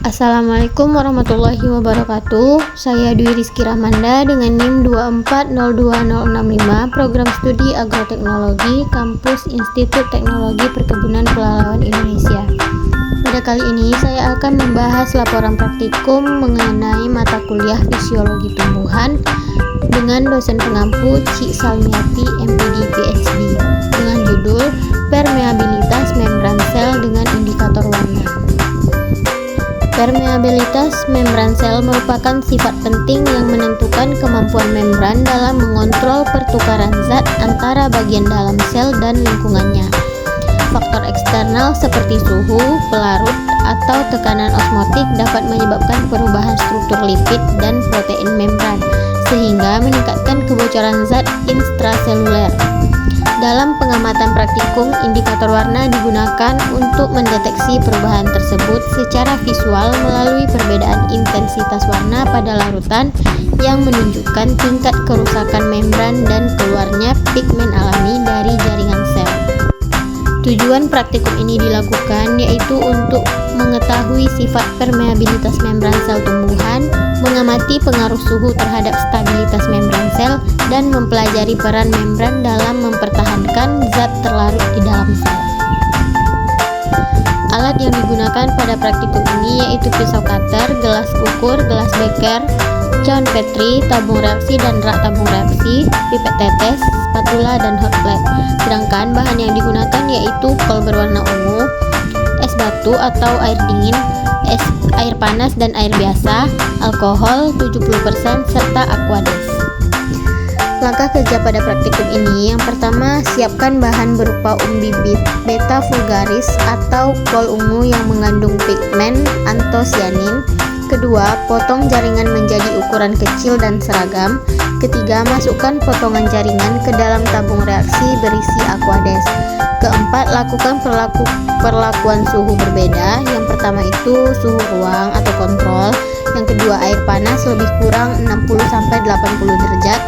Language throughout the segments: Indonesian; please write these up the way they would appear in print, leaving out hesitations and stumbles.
Assalamualaikum warahmatullahi wabarakatuh. Saya Dwi Rizky Rahmanda dengan NIM 2402065, Program Studi Agroteknologi, Kampus Institut Teknologi Perkebunan Pelalawan Indonesia. Pada kali ini saya akan membahas laporan praktikum mengenai mata kuliah Fisiologi Tumbuhan dengan dosen pengampu Cik Salmiati MPD PhD dengan judul Permeabilitas Membran Sel dengan Indikator Warna. Permeabilitas membran sel merupakan sifat penting yang menentukan kemampuan membran dalam mengontrol pertukaran zat antara bagian dalam sel dan lingkungannya. Faktor eksternal seperti suhu, pelarut, atau tekanan osmotik dapat menyebabkan perubahan struktur lipid dan protein membran, sehingga meningkatkan kebocoran zat intraseluler. Dalam pengamatan praktikum, indikator warna digunakan untuk mendeteksi perubahan tersebut secara visual melalui perbedaan intensitas warna pada larutan yang menunjukkan tingkat kerusakan membran dan keluarnya pigmen alami dari jaringan sel. Tujuan praktikum ini dilakukan yaitu untuk mengetahui sifat permeabilitas membran sel tumbuhan, mengamati pengaruh suhu terhadap stabilitas membran sel, dan mempelajari peran membran dalam mempertahankan zat terlarut di dalam sel. Alat yang digunakan pada praktikum ini yaitu pisau cutter, gelas ukur, gelas beker, cawan petri, tabung reaksi dan rak tabung reaksi, pipet tetes, spatula, dan hot plate. Sedangkan bahan yang digunakan yaitu kol berwarna ungu, es batu atau air dingin, air panas dan air biasa, alkohol 70%, serta aquades. Langkah kerja pada praktikum ini, yang pertama, siapkan bahan berupa umbi beta vulgaris atau kol ungu yang mengandung pigmen antosianin. Kedua, potong jaringan menjadi ukuran kecil dan seragam. Ketiga, masukkan potongan jaringan ke dalam tabung reaksi berisi aquades. Keempat, lakukan perlakuan suhu berbeda. Yang pertama itu suhu ruang atau kontrol. Yang kedua, air panas lebih kurang 60-80 derajat.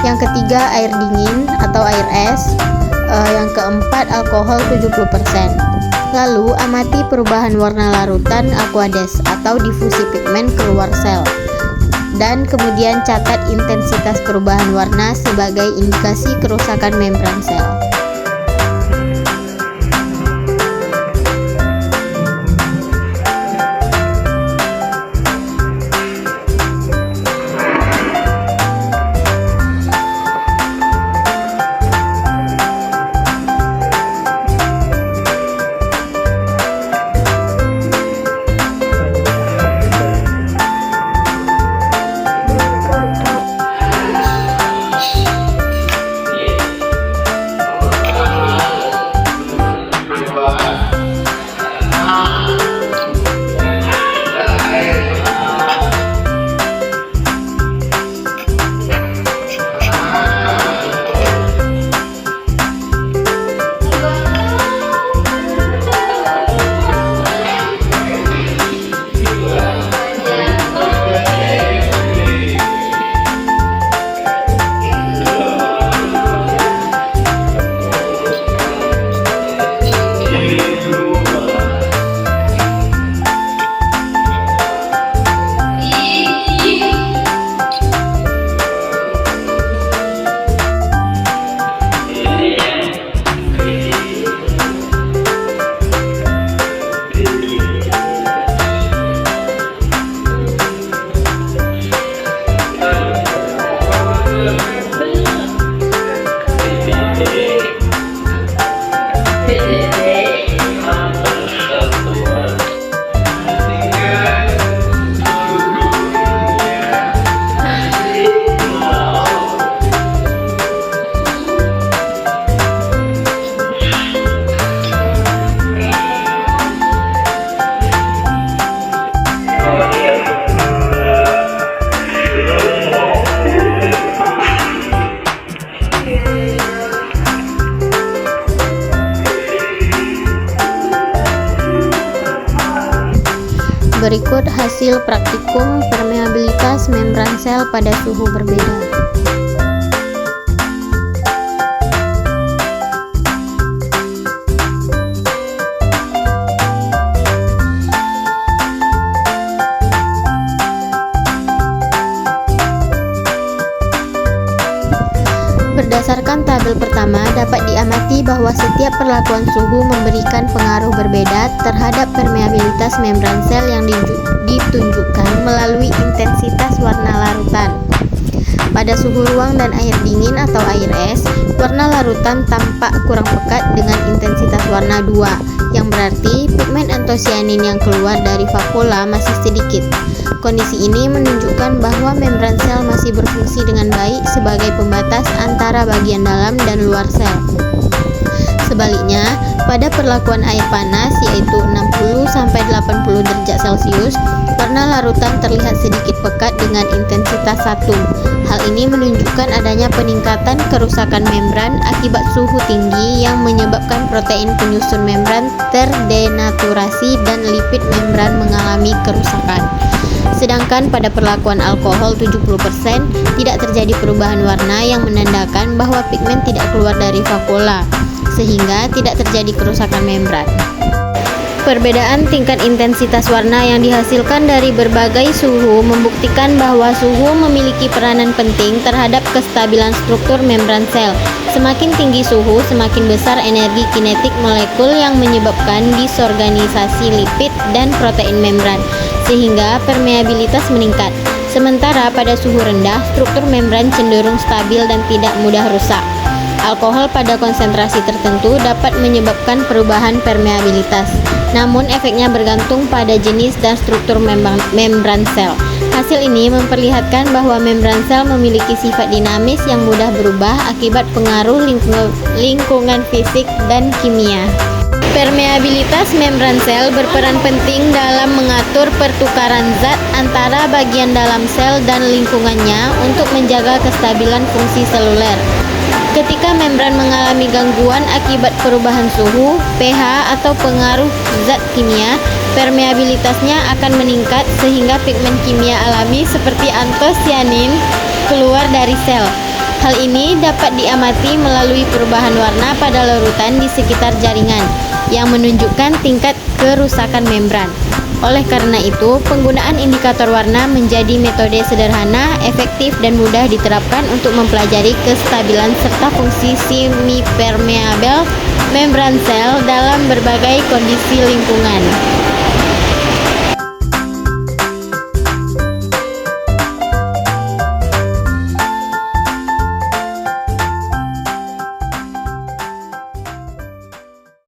Yang ketiga, air dingin atau air es. Yang keempat, alkohol 70%. Lalu, amati perubahan warna larutan aquades atau difusi pigmen keluar sel. Dan kemudian catat intensitas perubahan warna sebagai indikasi kerusakan membran sel. Berikut hasil praktikum permeabilitas membran sel pada suhu berbeda. dapat diamati bahwa setiap perlakuan suhu memberikan pengaruh berbeda terhadap permeabilitas membran sel yang ditunjukkan melalui intensitas warna larutan. Pada suhu ruang dan air dingin atau air es, warna larutan tampak kurang pekat dengan intensitas warna 2, yang berarti pigmen antosianin yang keluar dari vakuola masih sedikit. Kondisi ini menunjukkan bahwa membran sel masih berfungsi dengan baik sebagai pembatas antara bagian dalam dan luar sel. Sebaliknya, pada perlakuan air panas yaitu 60-80 derajat Celcius, warna larutan terlihat sedikit pekat dengan intensitas 1. Hal ini menunjukkan adanya peningkatan kerusakan membran akibat suhu tinggi yang menyebabkan protein penyusun membran terdenaturasi dan lipid membran mengalami kerusakan. Sedangkan pada perlakuan alkohol 70% tidak terjadi perubahan warna yang menandakan bahwa pigmen tidak keluar dari vakuola, sehingga tidak terjadi kerusakan membran. Perbedaan tingkat intensitas warna yang dihasilkan dari berbagai suhu membuktikan bahwa suhu memiliki peranan penting terhadap kestabilan struktur membran sel. Semakin tinggi suhu, semakin besar energi kinetik molekul yang menyebabkan disorganisasi lipid dan protein membran, sehingga permeabilitas meningkat. Sementara pada suhu rendah, struktur membran cenderung stabil dan tidak mudah rusak. Alkohol pada konsentrasi tertentu dapat menyebabkan perubahan permeabilitas, namun efeknya bergantung pada jenis dan struktur membran sel. Hasil ini memperlihatkan bahwa membran sel memiliki sifat dinamis yang mudah berubah akibat pengaruh lingkungan fisik dan kimia. Permeabilitas membran sel berperan penting dalam mengatur pertukaran zat antara bagian dalam sel dan lingkungannya untuk menjaga kestabilan fungsi seluler. Ketika membran mengalami gangguan akibat perubahan suhu, pH, atau pengaruh zat kimia, permeabilitasnya akan meningkat sehingga pigmen kimia alami seperti antosianin keluar dari sel. Hal ini dapat diamati melalui perubahan warna pada larutan di sekitar jaringan, yang menunjukkan tingkat kerusakan membran. Oleh karena itu, penggunaan indikator warna menjadi metode sederhana, efektif, dan mudah diterapkan untuk mempelajari kestabilan serta fungsi semi-permeabel membran sel dalam berbagai kondisi lingkungan.